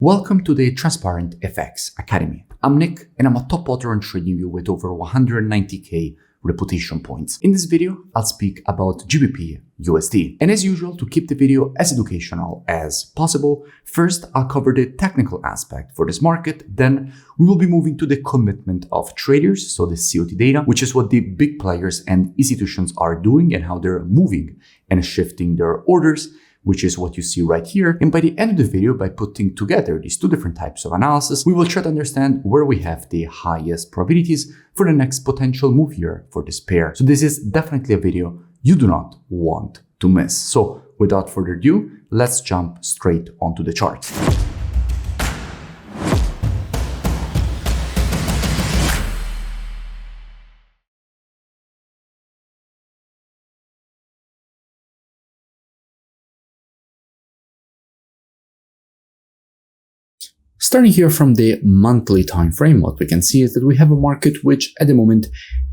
Welcome to the Transparent FX Academy. I'm Nick, and I'm a top author on TradingView with over 190k reputation points. In this video, I'll speak about GBPUSD. And as usual, to keep the video as educational as possible, first I'll cover the technical aspect for this market, then we will be moving to the commitment of traders, so the COT data, which is what the big players and institutions are doing and how they're moving and shifting their orders, which is what you see right here. And by the end of the video, by putting together these two different types of analysis, we will try to understand where we have the highest probabilities for the next potential move here for this pair. So this is definitely a video you do not want to miss. So without further ado, let's jump straight onto the chart. Starting here from the monthly time frame, what we can see is that we have a market which at the moment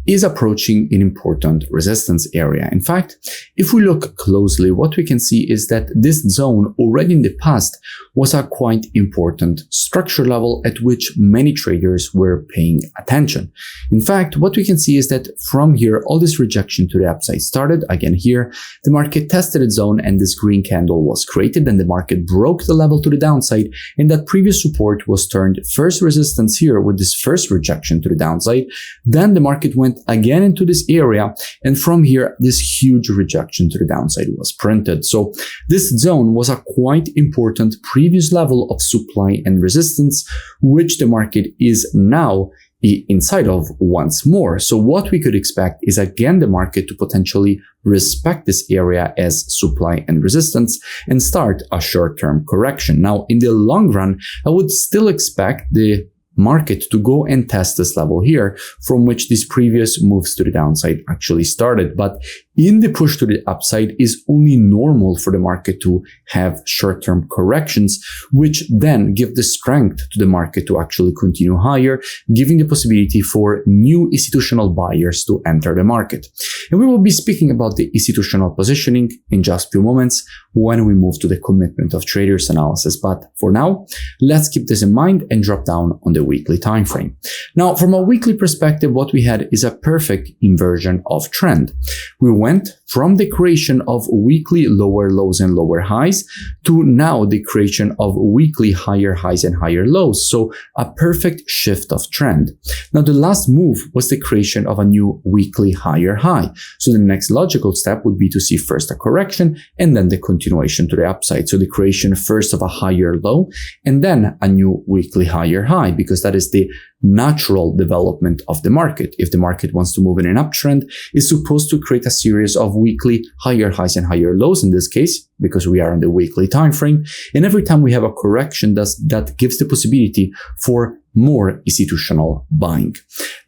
is approaching an important resistance area. In fact, if we look closely, what we can see is that this zone already in the past was a quite important structure level at which many traders were paying attention. In fact, what we can see is that from here, all this rejection to the upside started. Again, here, the market tested its zone and this green candle was created, and the market broke the level to the downside, and that previous support was turned first resistance here with this first rejection to the downside. Then the market went again into this area, and from here this huge rejection to the downside was printed. So this zone was a quite important previous level of supply and resistance, which the market is now inside of once more. So what we could expect is again the market to potentially respect this area as supply and resistance and start a short-term correction. Now in the long run, I would still expect the market to go and test this level here from which these previous moves to the downside actually started. But in the push to the upside is only normal for the market to have short-term corrections, which then give the strength to the market to actually continue higher, giving the possibility for new institutional buyers to enter the market. And we will be speaking about the institutional positioning in just a few moments when we move to the commitment of traders analysis. But for now, let's keep this in mind and drop down on the weekly time frame. Now, from a weekly perspective, what we had is a perfect inversion of trend. We went from the creation of weekly lower lows and lower highs to now the creation of weekly higher highs and higher lows. So a perfect shift of trend. Now, the last move was the creation of a new weekly higher high. So the next logical step would be to see first a correction and then the continuation to the upside. So the creation first of a higher low and then a new weekly higher high, because that is the natural development of the market. If the market wants to move in an uptrend, it's supposed to create a series of weekly higher highs and higher lows in this case, because we are in the weekly time frame. And every time we have a correction, that gives the possibility for more institutional buying.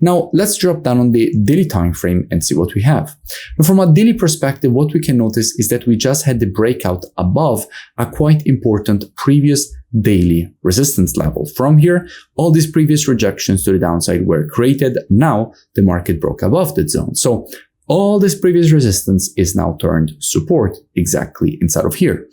Now, let's drop down on the daily time frame and see what we have. Now, from a daily perspective, what we can notice is that we just had the breakout above a quite important previous daily resistance level. From here, all these previous rejections to the downside were created. Now, the market broke above that zone. So all this previous resistance is now turned support exactly inside of here.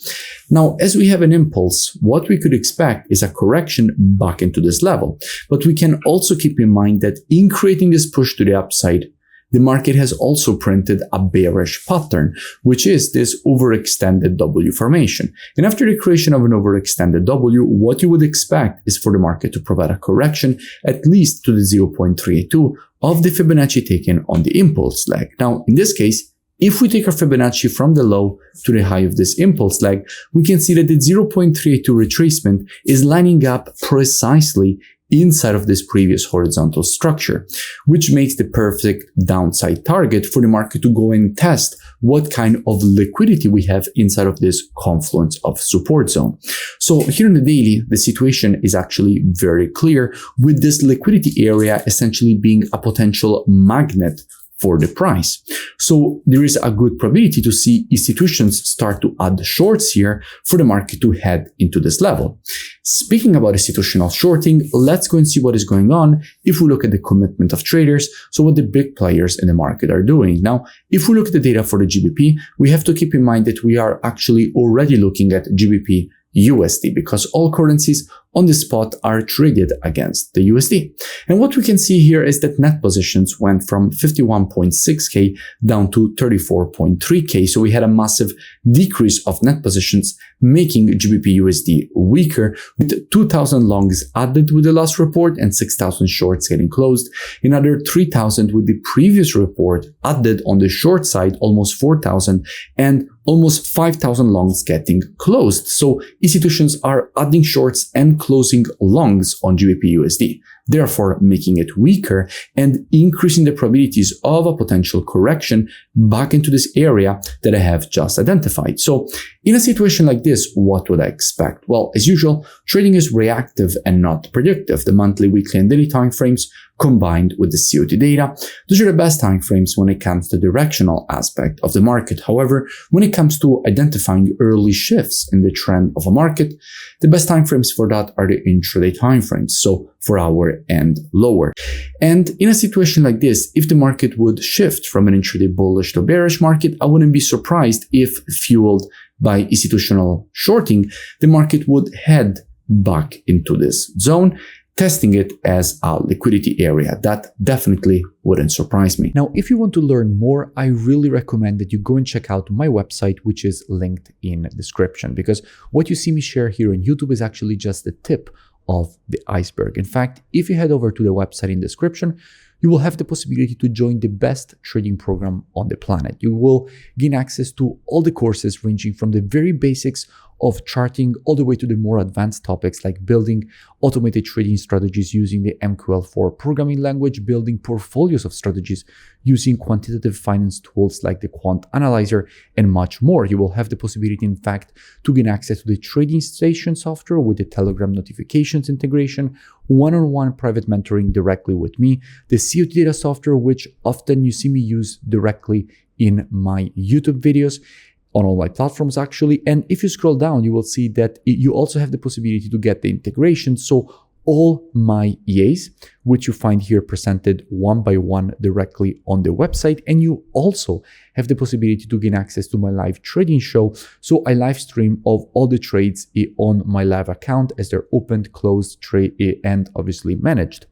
Now, as we have an impulse, what we could expect is a correction back into this level. But we can also keep in mind that in creating this push to the upside, the market has also printed a bearish pattern, which is this overextended W formation. And after the creation of an overextended W, what you would expect is for the market to provide a correction at least to the 0.382 of the Fibonacci taken on the impulse leg. Now, in this case, if we take our Fibonacci from the low to the high of this impulse leg, we can see that the 0.382 retracement is lining up precisely inside of this previous horizontal structure, which makes the perfect downside target for the market to go and test what kind of liquidity we have inside of this confluence of support zone. So here in the daily, the situation is actually very clear, with this liquidity area essentially being a potential magnet for the price. So there is a good probability to see institutions start to add shorts here for the market to head into this level. Speaking about institutional shorting, let's go and see what is going on if we look at the commitment of traders, so what the big players in the market are doing. Now, if we look at the data for the GBP, we have to keep in mind that we are actually already looking at GBP USD, because all currencies on the spot are traded against the USD. And what we can see here is that net positions went from 51.6K down to 34.3K. So we had a massive decrease of net positions, making GBPUSD weaker, with 2,000 longs added with the last report and 6,000 shorts getting closed. Another 3,000 with the previous report added on the short side, almost 4,000, and almost 5,000 longs getting closed. So institutions are adding shorts and closing longs on GBPUSD, therefore making it weaker and increasing the probabilities of a potential correction back into this area that I have just identified. So in a situation like this, what would I expect? Well, as usual, trading is reactive and not predictive. The monthly, weekly, and daily timeframes combined with the COT data, those are the best timeframes when it comes to the directional aspect of the market. However, when it comes to identifying early shifts in the trend of a market, the best timeframes for that are the intraday timeframes, so 4 hour and lower. And in a situation like this, if the market would shift from an intraday bullish to bearish market, I wouldn't be surprised if, fueled by institutional shorting, the market would head back into this zone, testing it as a liquidity area. That definitely wouldn't surprise me. Now, if you want to learn more, I really recommend that you go and check out my website, which is linked in the description, because what you see me share here on YouTube is actually just the tip of the iceberg. In fact, if you head over to the website in the description, you will have the possibility to join the best trading program on the planet. You will gain access to all the courses ranging from the very basics of charting all the way to the more advanced topics like building automated trading strategies using the MQL4 programming language, building portfolios of strategies using quantitative finance tools like the Quant Analyzer, and much more. You will have the possibility, in fact, to gain access to the trading station software with the Telegram notifications integration, one-on-one private mentoring directly with me, the COT data software, which often you see me use directly in my YouTube videos, on all my platforms actually. And if you scroll down, you will see that you also have the possibility to get the integration. So all my EAs, which you find here presented one by one directly on the website. And you also have the possibility to gain access to my live trading show. So I live stream of all the trades on my live account as they're opened, closed, trade, and obviously managed.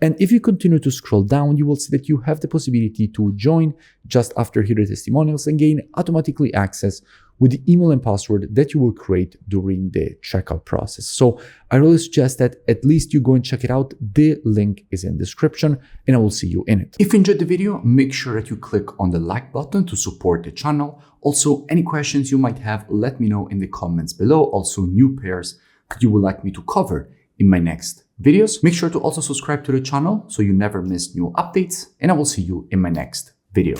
And if you continue to scroll down, you will see that you have the possibility to join just after here the testimonials and gain automatically access with the email and password that you will create during the checkout process. So I really suggest that at least you go and check it out. The link is in the description and I will see you in it. If you enjoyed the video, make sure that you click on the like button to support the channel. Also, any questions you might have, let me know in the comments below. Also, new pairs that you would like me to cover in my next videos. Make sure to also subscribe to the channel so you never miss new updates, and I will see you in my next video.